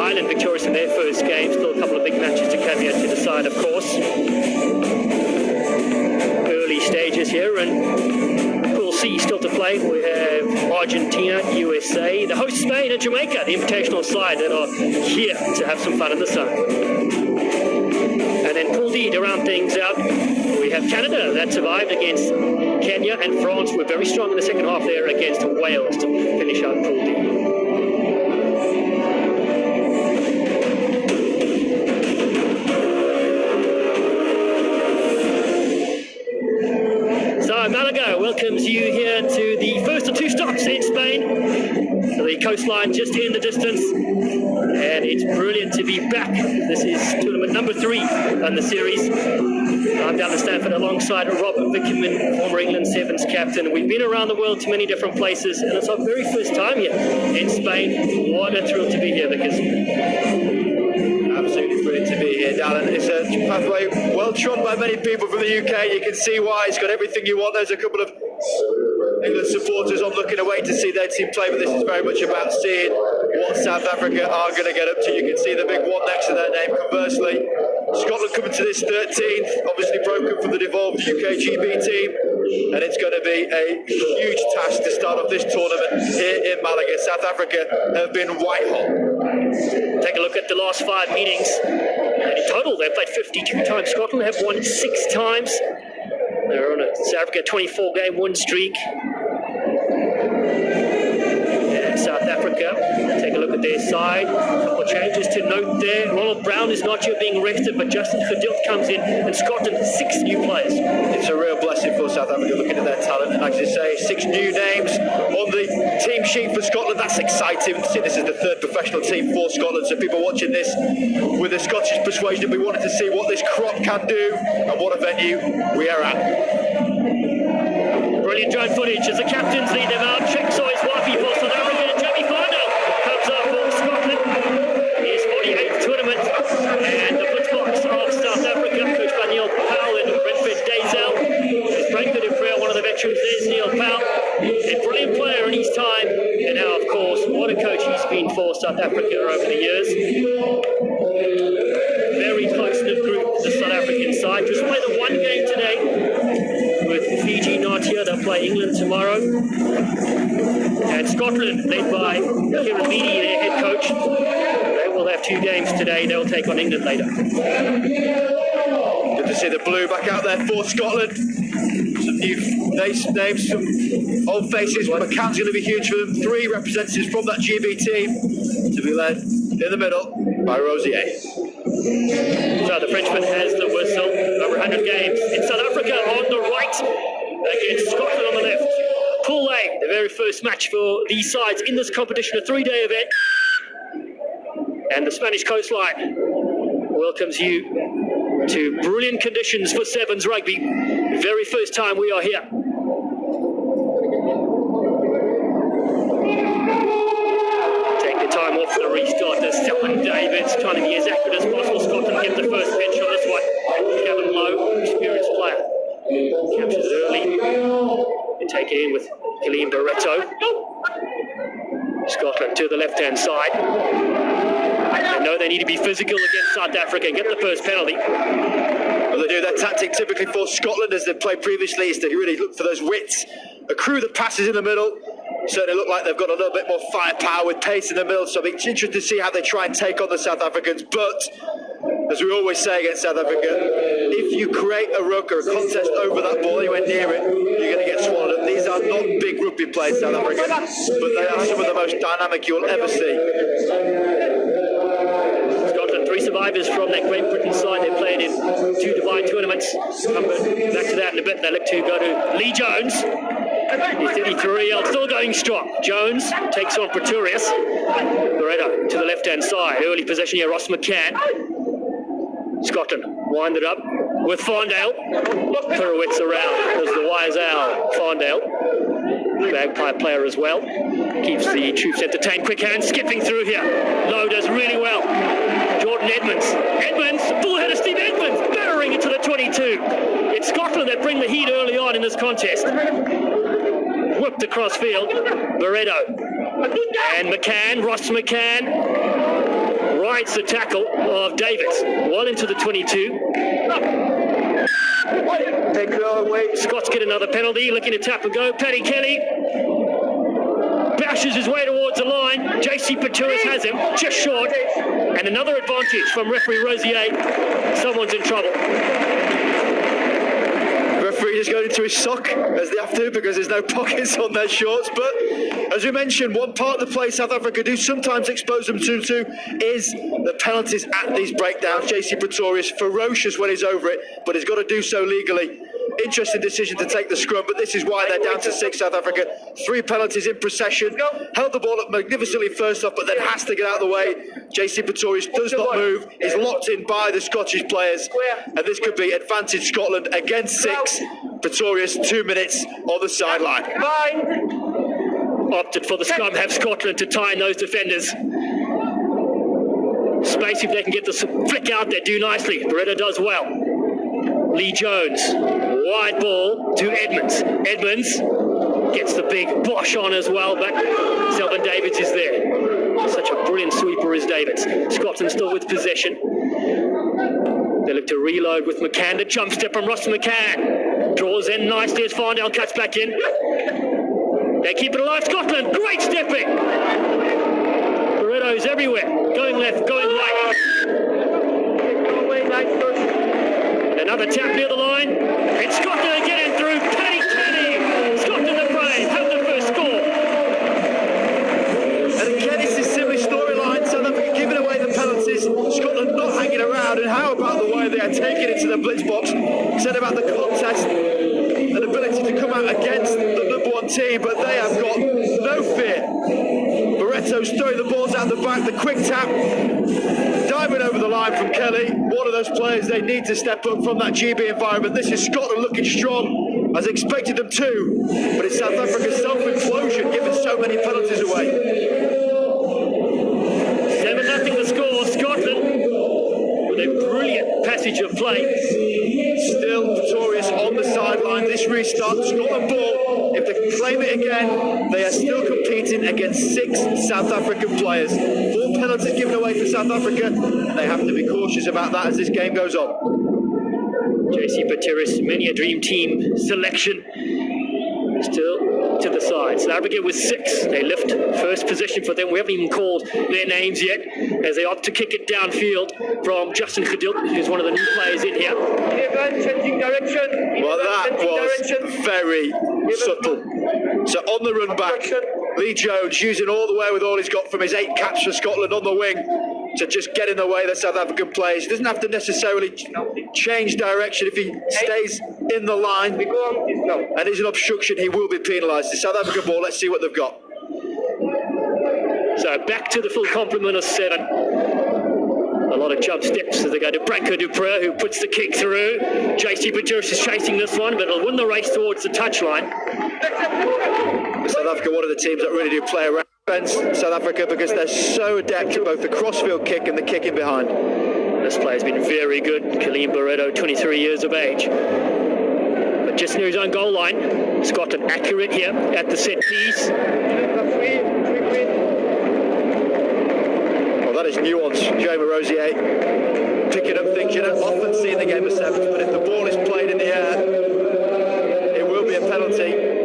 Ireland victorious in their first game. Still a couple of big matches to come here to decide, of course. Early stages here, and Pool C still to play. We have Argentina, USA, the host Spain and Jamaica, the invitational side that are here to have some fun in the sun. And then Pool D to round things out, we have Canada that survived against Kenya, and France were very strong in the second half there against Wales to finish out Pool D. So Malaga welcomes you here to the first of two stops in Spain. So the coastline just in the distance, and it's brilliant to be back. This is tournament number 3 on the series. I'm down to Stanford alongside Rob Vickerman, former England Sevens captain. We've been around the world to many different places, and it's our very first time here in Spain. What a thrill to be here, because absolutely brilliant to be here, Dallin. It's a pathway well trod by many people from the UK. You can see why. It's got everything you want. There's a couple of England supporters on looking away to see their team play, but this is very much about seeing what South Africa are going to get up to. You can see the big one next to their name. Conversely, Scotland coming to this 13th, obviously broken from the devolved UK GB team, and it's going to be a huge task to start off this tournament here in Malaga. South Africa have been white hot. Take a look at the last 5 meetings. And in total, they've played 52 times. Scotland have won 6 times. They're on a South Africa 24-game win streak. And South Africa, take a look at their side. A couple of changes to note there. Ronald Brown is not yet being rested, but Justin Gedilt comes in, and Scotland 6 new players. It's a real blessing for South Africa looking at their talent, and as you say, 6 new names on the team sheet for Scotland. That's exciting. This is the 3rd professional team for Scotland, so people watching this with a Scottish persuasion, we wanted to see what this crop can do and what a venue we are at. Brilliant drone footage as the captains lead them out. Cheksoy is wifey for South Africa, and Jamie Farnell comes up for Scotland. His 48th tournament, and the Blitzbox of South Africa, coached by Neil Powell and Brentford Dazel. As Brentford in prayer, one of the veterans, there's Neil Powell. A brilliant player in his time, and now, of course, what a coach he's been for South Africa over the years. Very close-knit group, the South African side. Just played the 1 game today, with Fiji not here. They'll play England tomorrow. And Scotland, led by Kieran Beattie, their head coach. They will have 2 games today. They'll take on England later. Good to see the blue back out there for Scotland. Some new names, some old faces. McCann's going to be huge for them. 3 representatives from that GB team to be led in the middle by Rosier. So the Frenchman has the whistle. Over 100 games in South Africa on the right against Scotland on the left. Pool A, the very first match for these sides in this competition, a 3-day event. And the Spanish coastline welcomes you to brilliant conditions for Sevens rugby. Very first time we are here. Take the time off the restart. There's Dylan Davids trying to be as accurate as possible. Scotland get the first bench on this one. Kevin Lowe, experienced player. Captures it early. They take it in with Gillian Barreto. Scotland to the left-hand side. They know they need to be physical against South Africa and get the first penalty. Well, they do that tactic typically for Scotland, as they've played previously, is to really look for those widths, accrue the passes in the middle. Certainly look like they've got a little bit more firepower with pace in the middle, so it's interesting to see how they try and take on the South Africans. But, as we always say against South Africa, if you create a ruck or a contest over that ball anywhere near it, you're going to get swallowed up. These are not big rugby players, South Africa, but they are some of the most dynamic you'll ever see. Scotland, 3 survivors from that Great Britain side. They played in 2 Dubai tournaments. Come back to that in a bit. They look to go to Lee Jones. He's 33, still going strong. Jones takes on Pretorius. Barreto to the left-hand side. Early possession here, Ross McCann. Scotland wind it up with Fondale. Pirouettes around. There's the wise owl, Fondale. Bagpipe player as well. Keeps the troops entertained. Quick hand skipping through here. Lowe does really well. Jordan Edmonds. Full head of Steve Edmonds. Battering into the 22. It's Scotland that bring the heat early on in this contest. Whipped across field. Barreto. And McCann. Ross McCann. rides the tackle of Davids. Well into the 22. Take it all away. Scots get another penalty, looking to tap and go. Paddy Kelly bashes his way towards the line. JC Paturis has him, just short. And another advantage from referee Rosier. Someone's in trouble. Referee is going into his sock, as they have to, because there's no pockets on their shorts. But as we mentioned, one part of the play South Africa do sometimes expose them to is the penalties at these breakdowns. JC Pretorius, ferocious when he's over it, but he's got to do so legally. Interesting decision to take the scrum, but this is why they're down to 6, South Africa. 3 penalties in procession. Held the ball up magnificently first off, but then has to get out of the way. JC Pretorius does not move. He's locked in by the Scottish players, and this could be advantage Scotland against 6. Pretorius, 2 minutes on the sideline. Opted for the scrum, have Scotland to tie in those defenders. Space, if they can get the flick out there, do nicely. Beretta does well. Lee Jones, wide ball to Edmonds. Edmonds gets the big bosh on as well, but Selvin Davids is there. Such a brilliant sweeper is Davids. Scotland still with possession. They look to reload with McCann. The jump step from Ross McCann. Draws in nicely as Farndale cuts back in. They keep it alive. Scotland, great stepping. Beretto's everywhere. Going left, going right. Another tap near the line. And Scotland are getting through. Paddy Kelly. Scotland are brave. Have the first score. And again, it's a similar storyline. South Africa giving away the penalties. Scotland not hanging around. And how about the way they are taking it to the blitz box? Said about the contest and ability to come out against the number 1 team, but they have got no fear. Barretto's throwing the balls out the back. The quick tap. Diving over the line from Kelly, one of those players they need to step up from that GB environment. This is Scotland looking strong, as expected them to, but it's South Africa's self-implosion, giving so many penalties away. 7-0 the score. Scotland with a brilliant passage of play. Still Pretorius on the sideline. This restart, Scotland ball. If they can claim it again, they are still competing against 6 South African players. 4 penalties given away for South Africa. They have to be cautious about that as this game goes on. JC Paturis, many a dream team selection. Still to the side. South Africa with 6. They lift first position for them. We haven't even called their names yet as they opt to kick it downfield from Justin Khadil, who's one of the new players in here. Changing direction. Well, that was very subtle. So on the run back, Lee Jones using all the wherewithal he's got from his 8 caps for Scotland on the wing to just get in the way of the South African players. He doesn't have to necessarily change direction. If he stays in the line and is an obstruction, he will be penalised. The South African ball, let's see what they've got. So back to the full complement of 7. A lot of jump steps as they go to Branko Dupré, who puts the kick through. JC Paturis is chasing this one, but it'll win the race towards the touchline. South Africa, one of the teams that really do play around South Africa because they're so adept at both the crossfield kick and the kicking behind. This player's been very good. Kaleem Barretto, 23 years of age. But just near his own goal line. Scotland accurate here at the set piece. Well, that is nuance. Jamie Rosier picking up things you don't often see in the game of 7s, but if the ball is played in the air, it will be a penalty.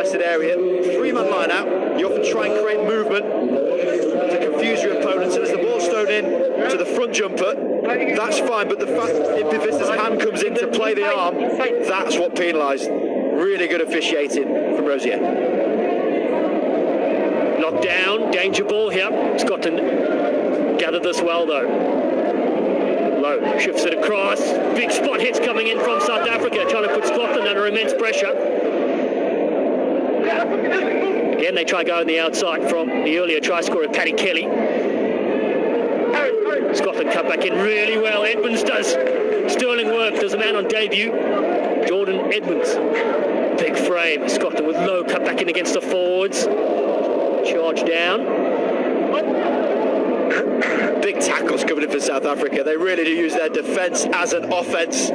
Area, 3-man line out. You often try and create movement to confuse your opponents, and as the ball's thrown in to the front jumper, that's fine, but the fact if Vista's hand comes in to play the arm, that's what penalised. Really good officiating from Rosier. Knocked down, danger ball here. Scotland gathered this well though. Low, shifts it across. Big spot hits coming in from South Africa, trying to put Scotland under immense pressure. Again, they try going the outside from the earlier try scorer, Paddy Kelly. Scotland cut back in really well. Edmonds does sterling work. There's a man on debut, Jordan Edmonds. Big frame. Scotland with low cut back in against the forwards. Charge down. Big tackles coming in for South Africa. They really do use their defence as an offence.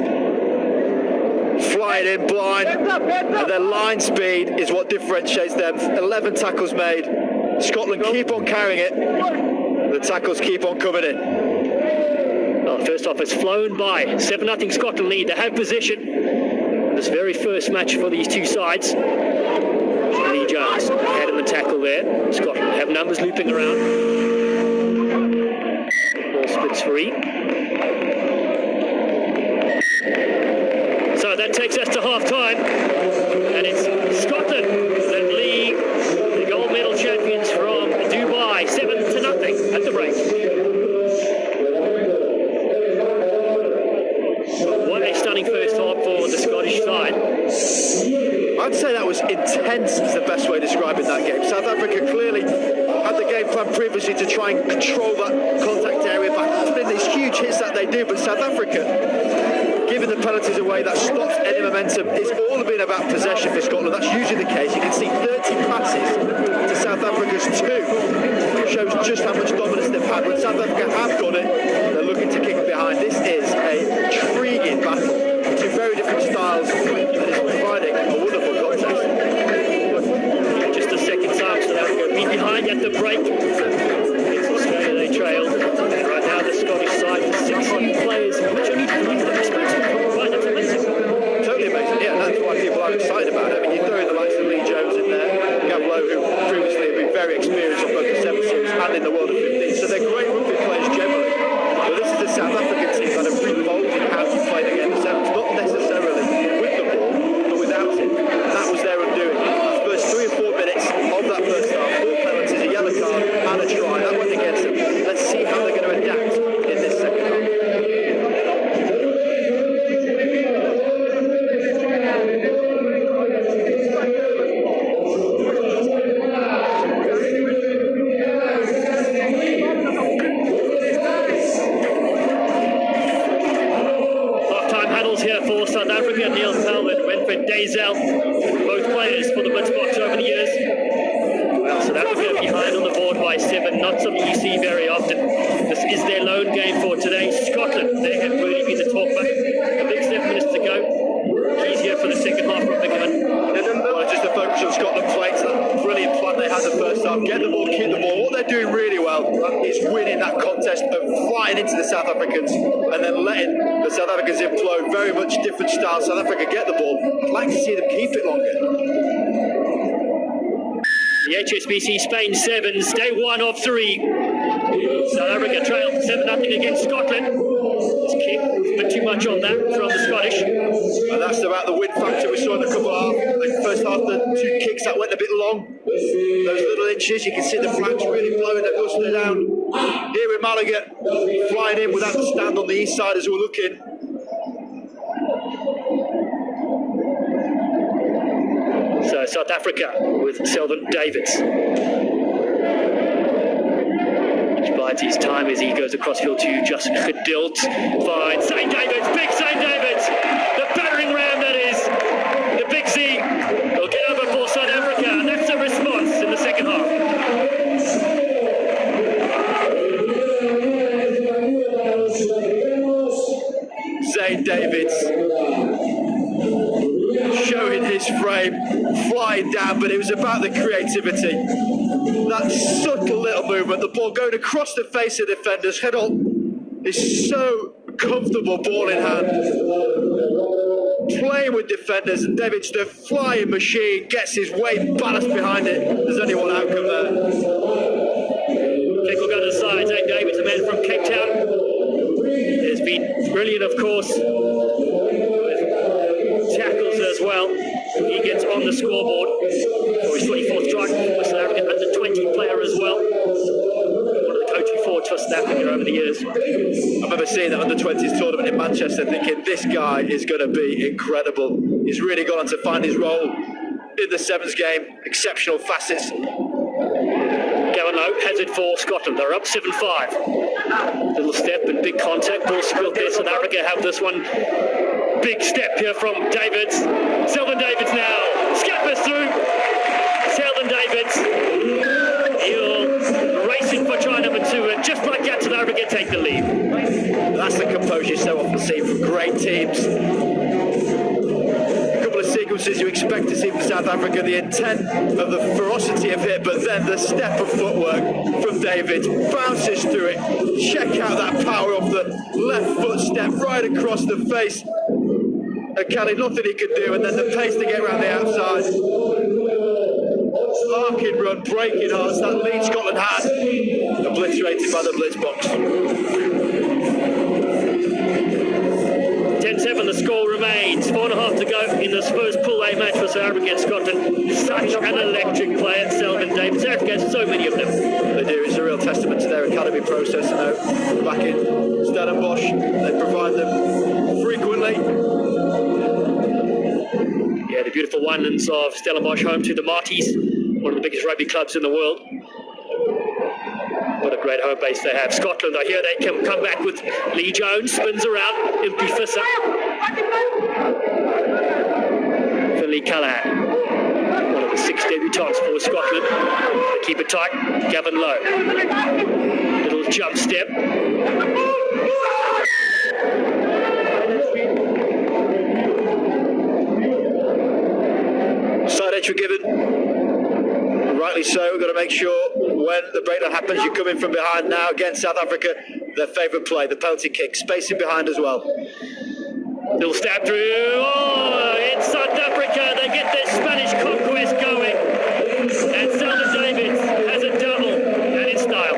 flying in blind, and their line speed is what differentiates them. 11 tackles made. Scotland keep on carrying it. The tackles keep on coming in. Well, first off, it's flown by. 7-0 Scotland lead. They have possession in this very first match for these two sides. Lee Jones had in the tackle there. Scotland have numbers looping around. Ball splits free. So that takes us to half-time, and it's Scotland that lead the gold medal champions from Dubai 7-0 at the break. What a stunning first half for the Scottish side. I'd say that was intense is the best way of describing that game. South Africa clearly had the game plan previously to try and control that contact area by putting these huge hits that they do, but South Africa, giving the penalties away, that stops any momentum. It's all been about possession for Scotland. That's usually the case. You can see 30 passes to South Africa's 2. It shows just how much dominance they've had. When South Africa have got it, they're looking to kick behind. This is a intriguing battle. Two very different styles, and it's providing a wonderful contest. Just a second time, so they'll go be behind at the break. It's Australia they trail. And right now the Scottish side with 16 players, which only 3 of them are responsible for. Right, that's amazing. Totally amazing, yeah, and that's why people are excited about it. I mean, you throw in the likes of Lee Jones in there, Gavlo, who previously have been very experienced on both the 7 Series and in the World of 15, so they're great rugby players generally. But this is a South African team that have really bold in how you play the game of sevens, not necessarily with the ball, but without it. And that was their undoing. The first 3 or 4 minutes of that first half, 4 penalties, a yellow card, and a try. That went against them. Let's see how they're going to adapt in this second half. South Africa, Neil Pelman, Winfred Dazel, both players for the Blitzboks over the years. Well, South Africa behind on the board by 7, not something you see very often. This is their lone game for today. Scotland, they have really been the talk about. A big 7 minutes to go. Keys here for the second half from Bickerman. Well, just to focus on Scotland playing to that brilliant plan they had the first half. Get the ball, keep the ball. What they're doing really well is winning that contest of flying into the South Africans and then letting the South Africans implode. Very much different style. South Africa get the ball. I'd like to see them keep it longer. The HSBC Spain Sevens, day 1 of 3. South Africa trail 7-0 against Scotland. It's kicked a bit too much on that from the Scottish. And that's about the win factor we saw in the couple half. The first half, the 2 kicks that went a bit long. Those little inches, you can see the flanks really blowing the gusto down. Here in Malaga, flying in without the stand on the east side as we're looking. So South Africa with Selvin Davids. Which bides his time as he goes across field to Justin Gedilt. Finds St. Davids, big St. Davids. The battering ram that is. The big Z will get over for South Africa, and that's a response in the second half. St. Davids showing his frame, flying down, but it was about the creativity. That subtle little movement, the ball going across the face of defenders. Hedl is so comfortable, ball in hand, playing with defenders, and Davids, the flying machine, gets his weight ballast behind it. There's only one outcome there. Kick will go to the side. St. Davids, a man from Cape Town, has been brilliant, of course, with tackles as well. He gets on the scoreboard for his 24th strike for South Africa, under 20 player as well. One of the coaching forwards for South Africa over the years. I remember seeing that under-20s tournament in Manchester thinking this guy is going to be incredible. He's really gone on to find his role in the sevens game. Exceptional facets. Going low, has it for Scotland. They're up 7-5. Little step and big contact. Ball spilled there. South Africa have this one. Big step here from Davids. Selvin Davids now. Scampers through. Selvin Davids. He'll racing for try number 2. And just like that, South Africa take the lead. That's the composure you so often see from great teams. expect to see from South Africa, the intent of the ferocity of hit, but then the step of footwork from David, bounces through it. Check out that power of the left foot step right across the face. And Kelly, nothing he could do, and then the pace to get around the outside. Larkin run, breaking hearts, that lead Scotland had, obliterated by the blitz box. 10-7 the score remains, 4.5 to go in this first Pool A match for South Africa and Scotland. Such an electric player, Selvin Davids. South Africa has so many of them. They do, it's a real testament to their academy process. Back in Stellenbosch, they provide them frequently. Yeah, the beautiful ones of Stellenbosch, home to the Marties, one of the biggest rugby clubs in the world. What a great home base they have. Scotland, I hear they can come back with Lee Jones, spins around, Impy Visser. Finlay Callahan, one of the 6 debutants for Scotland. They keep it tight, Gavin Lowe. Little jump step. Side entry given. Rightly so, we've got to make sure when the breakdown happens, you come in from behind now. Again, South Africa, their favourite play, the penalty kick, spacing behind as well. Little stab through, it's South Africa, they get their Spanish conquest going. And Selvin Davids has a double, and in style.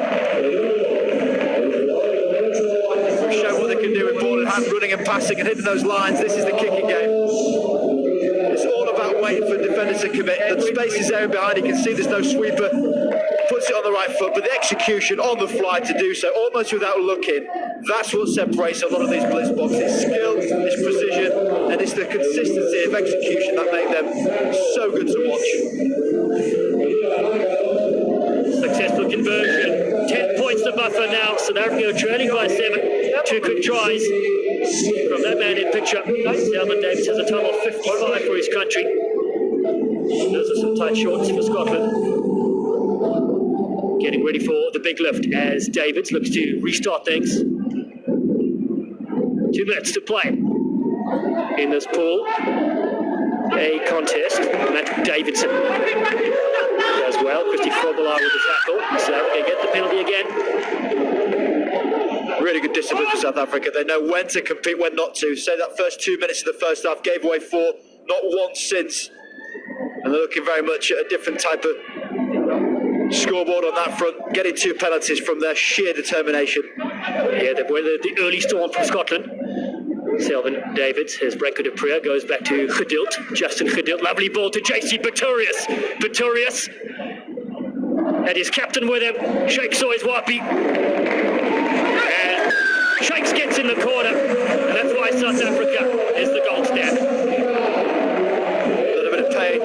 We've shown what they can do with ball in hand, running and passing and hitting those lines. This is the kicking game. It's all about waiting for defenders to commit. The space is there behind, you can see there's no sweeper. Puts it on the right foot, but the execution on the fly to do so, almost without looking, that's what separates a lot of these blitz boxes. It's skill, it's precision, and it's the consistency of execution that make them so good to watch. Successful conversion, 10 points to buffer now. South Africa trailing by 7. 2 quick tries from that man in picture. Selvin Davids has a total of 55 for his country. Those are some tight shorts for Scotland. Getting ready for the big lift as Davids looks to restart things. 2 minutes to play in this Pool A contest. Matt Davidson does well. Christy Frobelaar with the tackle. So they get the penalty again. Really good discipline for South Africa. They know when to compete, when not to. Say that first 2 minutes of the first half, gave away 4, not once since. And they're looking very much at a different type of scoreboard on that front, getting 2 penalties from their sheer determination. Yeah, they've weathered the early storm from Scotland. Selvin Davids, his Branko de Preur goes back to Gedilt. Justin Gedilt, lovely ball to JC Pretorius. Pretorius and his captain with him, Shakes Sois Wapi. And Shakes gets in the corner, and that's why South Africa is the gold standard. A little bit of pain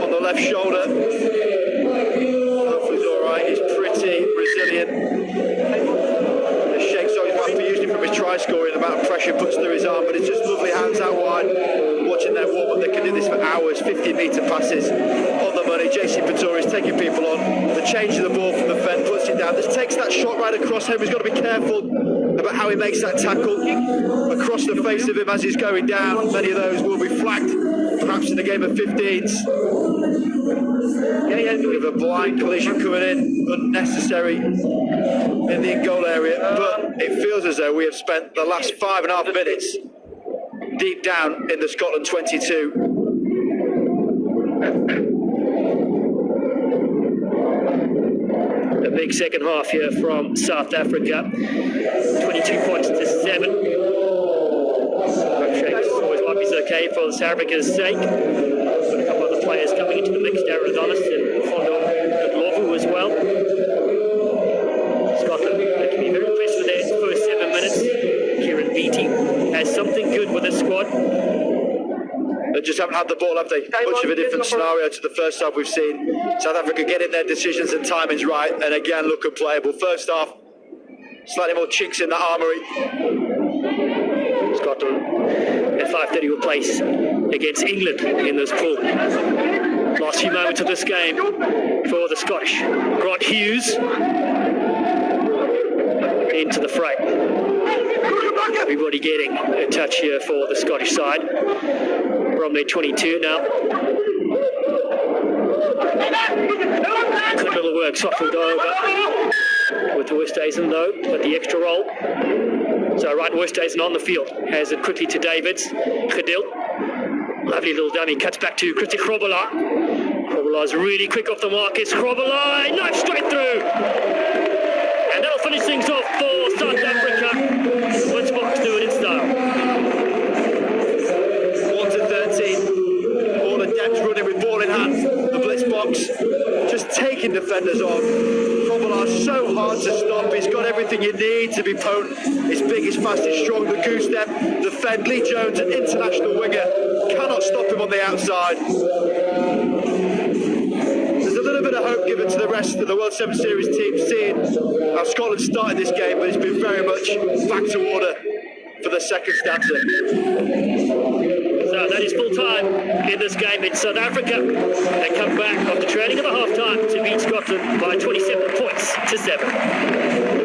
on the left shoulder. Hopefully he's alright, he's pretty resilient. The Shakes Sois Wapi, usually from his try scoring, the amount of pressure puts through his arm, but it's just lovely hands out wide. Watching their warm up, they can do this for hours. 50-metre passes on the money. JC Pretorius taking people on. The change of the ball from the fence, puts it down. This takes that shot right across him. He's got to be careful about how he makes that tackle across the face of him as he's going down. Many of those will be flagged, perhaps in a game of 15s. With a blind collision coming in, unnecessary in the in-goal area, but it feels as though we have spent the last 5.5 minutes deep down in the Scotland 22. A big second half here from South Africa. 22 points to 7. Shakes always might be okay for South Africa's sake. Got a couple of other players coming into the mix, Darren Adonis and Fondo Lovu as well. Scotland, they can be very impressed with their first 7 minutes. Kieran Beattie has something good with his squad. They just haven't had the ball, have they? Much of a different scenario to the first half we've seen. South Africa getting their decisions and timings right, and again look unplayable. First half, slightly more chinks in the armoury. Scotland at 5:30 will place against England in this pool. Last few moments of this game for the Scottish. Grant Hughes into the fray. Everybody getting a touch here for the Scottish side from their 22 now. softened over with Westhuizen though, but the extra roll. So right, Westhuizen on the field, has it quickly to Davids. Khadil, lovely little dummy, cuts back to Christy Grobbelaar. Grobbelaar's really quick off the mark. It's Grobbelaar, knife straight through. And that'll finish things off for South Africa. Blitzboks do it in style. 1-13. All the depth running with ball in hand. The Blitzboks just taking defenders on. Grobbelaar's so hard to stop. He's got everything you need to be potent. He's big, he's fast, he's strong. The goose step, the fend. Lee Jones, an international winger, cannot stop him on the outside. There's a little bit of hope given to the rest of the World 7 Series team, seeing how Scotland started this game, but it's been very much back to order for the second stanza. So that is full time in this game. It's South Africa. They come back after trailing at the half time to beat Scotland by 27 points to 7.